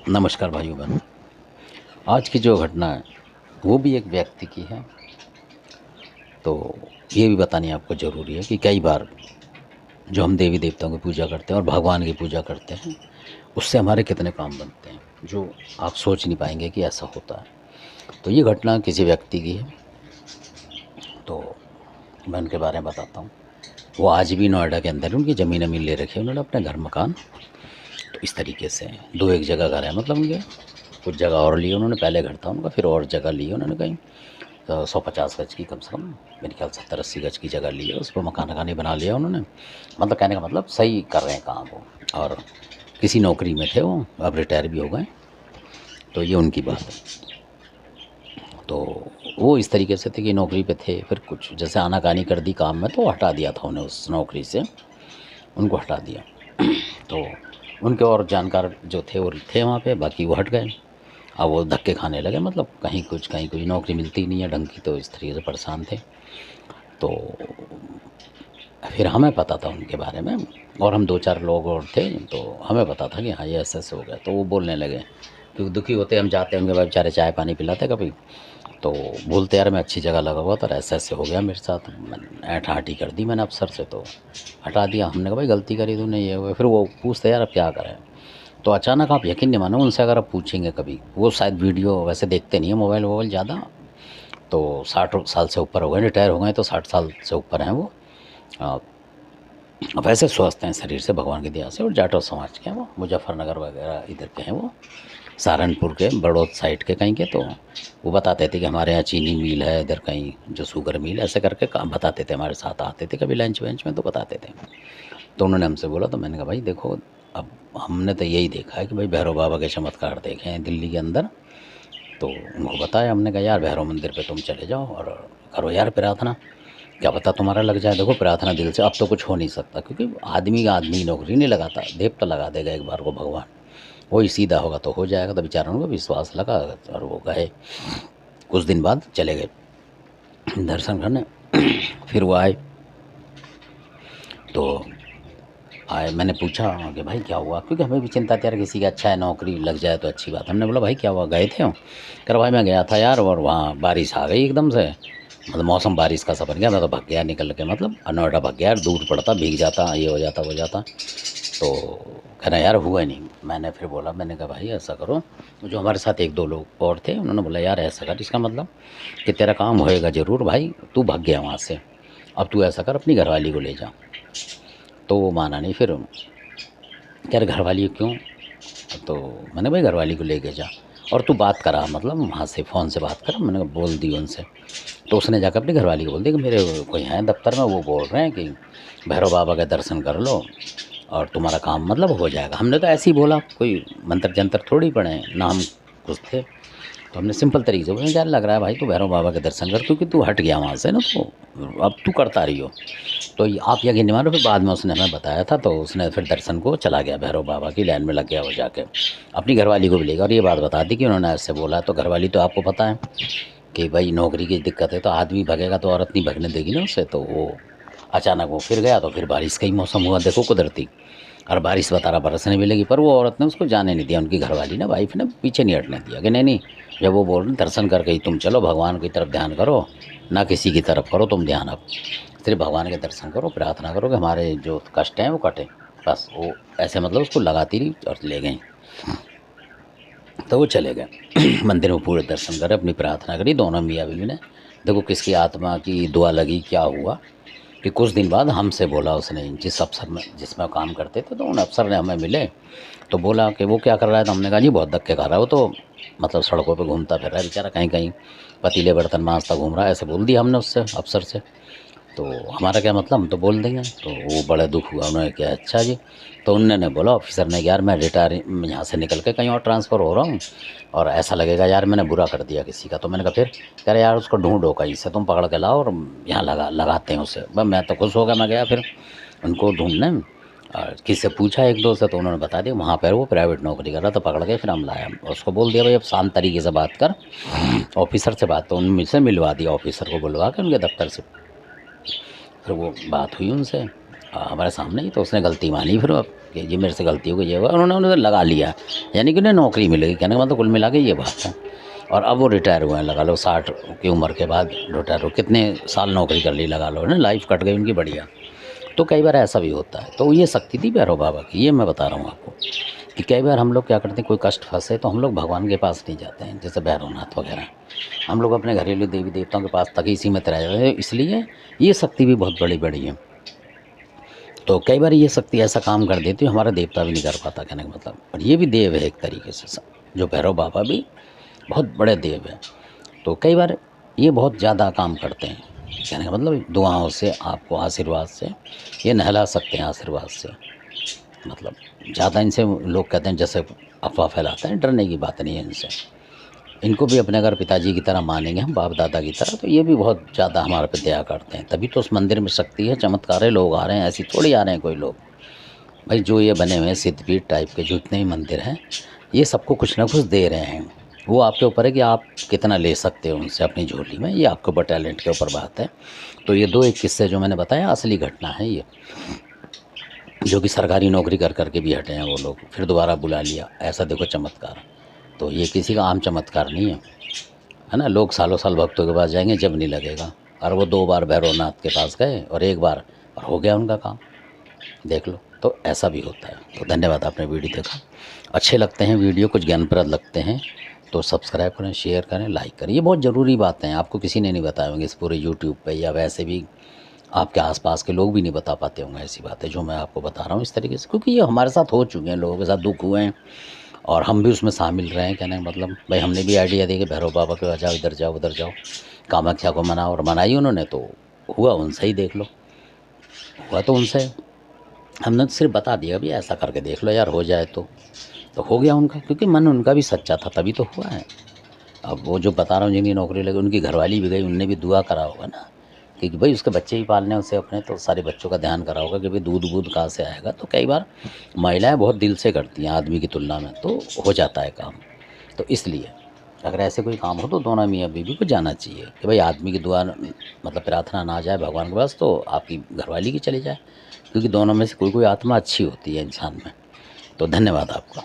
नमस्कार भाइयों बहनों। आज की जो घटना है वो भी एक व्यक्ति की है। तो ये भी बतानी आपको ज़रूरी है कि कई बार जो हम देवी देवताओं की पूजा करते हैं और भगवान की पूजा करते हैं उससे हमारे कितने काम बनते हैं जो आप सोच नहीं पाएंगे कि ऐसा होता है। तो ये घटना किसी व्यक्ति की है। तो मैं उनके बारे में बताता हूँ। वो आज भी नोएडा के अंदर उनकी ज़मीन अमीन ले रखी है उन्होंने अपने घर मकान। तो इस तरीके से दो एक जगह घर है, मतलब उनके कुछ जगह और ली उन्होंने। पहले घर था उनका, फिर और जगह ली उन्होंने कहीं 150 गज की, कम से कम मेरे ख्याल 70-80 गज की जगह ली है। उस पर मकान वकान ही बना लिया उन्होंने। मतलब कहने का मतलब सही कर रहे हैं काम वो। और किसी नौकरी में थे वो, अब रिटायर भी हो गए। तो ये उनकी बात है। तो वो इस तरीके से थे कि नौकरी पे थे, फिर कुछ जैसे आनाकानी कर दी काम में तो हटा दिया था उन्हें उस नौकरी से, उनको हटा दिया। तो उनके और जानकार जो थे वो थे वहाँ पे, बाकी वो हट गए। अब वो धक्के खाने लगे, मतलब कहीं कुछ नौकरी मिलती नहीं है ढंग की, तो इस तरीके से परेशान थे। तो फिर हमें पता था उनके बारे में, और हम 2-4 लोग और थे, तो हमें पता था कि हाँ ये ऐसे हो गया। तो वो बोलने लगे, क्योंकि दुखी होते हम जाते हैं उनके बाद, बेचारे चाय पानी पिलाते कभी। तो बोलते यार मैं अच्छी जगह लगा हुआ था, ऐसे हो गया मेरे साथ, ऐंठ हाँटी कर दी मैंने अफसर से तो हटा दिया। हमने कहा भाई गलती करी तूने, ये हुआ। फिर वो पूछते यार अब क्या करें। तो अचानक आप यकीन नहीं मानो, उनसे अगर आप पूछेंगे कभी, वो शायद वीडियो वैसे देखते नहीं है, मोबाइल वोबाइल ज़्यादा। तो 60 साल से ऊपर हो गए, रिटायर हो गए, तो 60 साल से ऊपर हैं वो। अ, वैसे स्वस्थ हैं शरीर से भगवान की दया से, और जाटव समाज के हैं वो, मुजफ्फरनगर वगैरह इधर के हैं वो, सहारनपुर के, बड़ौद साइड के कहीं के। तो वो बताते थे कि हमारे यहाँ चीनी मिल है इधर कहीं, जो शुगर मिल, ऐसे करके काम बताते थे, हमारे साथ आते थे कभी लंच वंच में तो बताते थे। तो उन्होंने हमसे बोला, तो मैंने कहा भाई देखो, अब हमने तो यही देखा है कि भाई भैरव बाबा के चमत्कार देखे हैं दिल्ली के अंदर। तो उनको बताया, हमने कहा यार भैरव मंदिर पे तुम चले जाओ और करो यार प्रार्थना, क्या पता तुम्हारा लग जाए। देखो प्रार्थना दिल से, अब तो कुछ हो नहीं सकता, क्योंकि आदमी का आदमी नौकरी नहीं लगाता, देव तो लगा देगा एक बार को भगवान, वही सीधा होगा तो हो जाएगा। तो बेचारों को विश्वास लगा और वो गए। कुछ दिन बाद चले गए दर्शन करने। फिर वो आए, तो आए, मैंने पूछा कि भाई क्या हुआ, क्योंकि हमें भी चिंता थी यार किसी का अच्छा है नौकरी लग जाए तो अच्छी बात। हमने बोला भाई क्या हुआ, गए थे? कह रहा भाई मैं गया था यार, और वहाँ बारिश आ गई एकदम से, मतलब मौसम बारिश का सा बन गया, मैं तो भाग गया निकल के, मतलब नोएडा भाग गया यार, दूर पड़ता, भीग जाता, ये हो जाता वो जाता। तो कह रहा यार हुआ नहीं। मैंने फिर बोला, मैंने कहा भाई ऐसा करो, जो हमारे साथ 1-2 लोग और थे, उन्होंने बोला यार ऐसा कर, इसका मतलब कि तेरा काम होएगा ज़रूर भाई, तू भाग गया वहाँ से, अब तू ऐसा कर अपनी घरवाली को ले जा। तो वो माना नहीं फिर, यार घरवाली क्यों? तो मैंने भाई घरवाली को लेके जा, और तू बात करा, मतलब वहाँ से फ़ोन से बात करा, मैंने बोल दी उनसे। तो उसने जाकर अपनी घरवाली को बोल दिया कि मेरे कोई हैं दफ्तर में, वो बोल रहे हैं कि भैरव बाबा के दर्शन कर लो और तुम्हारा काम मतलब हो जाएगा। हमने तो ऐसे ही बोला, कोई मंत्र जंतर थोड़ी पढ़े हैं ना हम कुछ थे। तो हमने सिंपल तरीके से बोला यार लग रहा है भाई तू भैरव बाबा के दर्शन कर, क्योंकि तू हट गया वहाँ से ना, तो अब तू करता रही हो। तो आप यकीन नहीं मानो, फिर बाद में उसने हमें बताया था, तो उसने फिर दर्शन को चला गया, भैरव बाबा की लाइन में लग गया वो जाके, अपनी घरवाली को भी लेगा। और ये बात बता दी कि उन्होंने ऐसे बोला। तो घरवाली तो आपको पता है कि भाई नौकरी की दिक्कत है, तो आदमी भगेगा तो औरत नहीं भगने देगी ना उससे। तो वो अचानक वो फिर गया, तो फिर बारिश का ही मौसम हुआ, देखो कुदरती, और बारिश बता रहा बरसने भी लगी, पर वो औरत ने उसको जाने नहीं दिया, उनकी घरवाली ने, वाइफ ने पीछे नहीं हटने दिया कि नहीं नहीं, जब वो बोल रहे दर्शन करके ही तुम चलो, भगवान की तरफ ध्यान करो, ना किसी की तरफ करो तुम ध्यान, अब सिर्फ भगवान के दर्शन करो, प्रार्थना करो कि हमारे जो कष्ट हैं वो कटे, बस। वो ऐसे मतलब उसको लगाती रही और ले गई। तो वो चले गए मंदिर में, पूरे दर्शन करे, अपनी प्रार्थना करी दोनों मियाँ बीवी ने। देखो किसकी आत्मा की दुआ लगी, क्या हुआ कि कुछ दिन बाद हमसे बोला उसने, जिस अफसर में जिसमें काम करते थे, तो उन अफसर ने हमें मिले, तो बोला कि वो क्या कर रहा है। तो हमने कहा जी बहुत धक्के खा रहा है वो तो, मतलब सड़कों पे घूमता फिर रहा है बेचारा, कहीं कहीं पतीले बर्तन मांजता घूम रहा है, ऐसे बोल दिया हमने उससे, अफसर से। तो हमारा क्या मतलब, हम तो बोल देंगे। तो वो बड़ा दुख हुआ, उन्होंने क्या अच्छा जी। तो उन्होंने बोला ऑफिसर ने, यार मैं रिटायर यहाँ से निकल के कहीं और ट्रांसफ़र हो रहा हूँ, और ऐसा लगेगा यार मैंने बुरा कर दिया किसी का। तो मैंने कहा फिर, कह रहे यार उसको ढूंढो कहीं से, तुम पकड़ के लाओ और यहाँ लगाते हैं उसे। बस मैं तो खुश हो गया, मैं गया फिर उनको ढूंढने, और किसी से पूछा 1-2 से, तो उन्होंने बता दिया वहाँ पर वो प्राइवेट नौकरी कर रहा था, पकड़ के फिर हम लाया। उसको बोल दिया भाई अब शांत तरीके से बात कर ऑफिसर से बात, तो उनसे मिलवा दिया, ऑफिसर को बुलवा के उनके दफ्तर से। फिर वो बात हुई उनसे, हमारे सामने ही। तो उसने गलती मानी फिर अब कि जी मेरे से गलती हो गई, ये हुआ, उन्होंने उन्हें लगा लिया, यानी कि उन्हें नौकरी मिलेगी, कहने का मतलब कुल मिला के ये बात है। और अब वो रिटायर हुए हैं, लगा लो 60 की उम्र के बाद रिटायर हो, कितने साल नौकरी कर ली लगा लो, ना लाइफ कट गई उनकी बढ़िया। तो कई बार ऐसा भी होता है। तो ये शक्ति थी भैरव बाबा की, ये मैं बता रहा हूँ आपको कि कई बार हम लोग क्या करते हैं, कोई कष्ट फंसे तो हम लोग भगवान के पास नहीं जाते हैं, जैसे भैरवनाथ वगैरह, हम लोग अपने घरेलू देवी देवताओं के पास तक ही सीमित रह जाते हैं। इसलिए ये शक्ति भी बहुत बड़ी बड़ी है। तो कई बार ये शक्ति ऐसा काम कर देती है हमारा देवता भी नहीं कर पाता, कहने का मतलब। और ये भी देव है एक तरीके से, जो भैरव बाबा भी बहुत बड़े देव हैं। तो कई बार ये बहुत ज़्यादा काम करते हैं, कहने का मतलब दुआओं से, आपको आशीर्वाद से ये नहला सकते हैं, आशीर्वाद से। मतलब ज़्यादा इनसे लोग कहते हैं जैसे अफवाह फैलाते हैं, डरने की बात नहीं है इनसे। इनको भी अपने अगर पिताजी की तरह मानेंगे हम, बाप दादा की तरह, तो ये भी बहुत ज़्यादा हमारे पे दया करते हैं। तभी तो उस मंदिर में शक्ति है, चमत्कार है, लोग आ रहे हैं, ऐसी थोड़ी आ रहे हैं कोई लोग। भाई जो ये बने हुए हैं सिद्धपीठ टाइप के जितने भी मंदिर हैं, ये सबको कुछ ना कुछ दे रहे हैं। वो आपके ऊपर है कि आप कितना ले सकते हो उनसे अपनी झोली में, ये आपके ऊपर टैलेंट के ऊपर बात है। तो ये 2 एक किस्से जो मैंने बताया असली घटना है ये, जो कि सरकारी नौकरी कर कर के भी हटे हैं वो लोग, फिर दोबारा बुला लिया, ऐसा देखो चमत्कार। तो ये किसी का आम चमत्कार नहीं है ना। लोग सालों साल भक्तों के पास जाएंगे जब नहीं लगेगा, और वो 2 बार भैरवनाथ के पास गए और 1 बार और हो गया उनका काम, देख लो। तो ऐसा भी होता है। तो धन्यवाद, आपने वीडियो देखा। अच्छे लगते हैं वीडियो, कुछ ज्ञानप्रद लगते हैं तो सब्सक्राइब करें, शेयर करें, लाइक करें। ये बहुत ज़रूरी बातें हैं, आपको किसी ने नहीं बताए होंगे इस पूरे यूट्यूब पे, या वैसे भी आपके आसपास के लोग भी नहीं बता पाते होंगे ऐसी बातें जो मैं आपको बता रहा हूँ इस तरीके से, क्योंकि ये हमारे साथ हो चुके हैं, लोगों के साथ दुख हुए हैं और हम भी उसमें शामिल रहे हैं। कहने का मतलब भाई हमने भी आइडिया दी कि भैरव बाबा के जाओ, इधर जाओ, उधर जाओ, कामाख्या को मनाओ, और मनाई उन्होंने तो हुआ उनसे ही, देख लो हुआ तो उनसे। हमने तो सिर्फ बता दिया भी ऐसा करके देख लो यार, हो जाए तो हो गया उनका, क्योंकि मन उनका भी सच्चा था तभी तो हुआ है। अब वो जो बता रहा हूँ जिनकी नौकरी लगी, उनकी घरवाली भी गई, उनने भी दुआ करा होगा ना, क्योंकि भाई उसके बच्चे ही पालने उसे अपने, तो सारे बच्चों का ध्यान करा होगा कि भाई दूध वूध कहाँ से आएगा। तो कई बार महिलाएं बहुत दिल से करती हैं आदमी की तुलना में, तो हो जाता है काम। तो इसलिए अगर ऐसे कोई काम हो तो दोनों मियाँ बीवी को जाना चाहिए कि भाई आदमी की दुआ मतलब प्रार्थना ना जाए भगवान के पास तो आपकी घरवाली की चली जाए, क्योंकि दोनों में से कोई कोई आत्मा अच्छी होती है इंसान में। तो धन्यवाद आपका।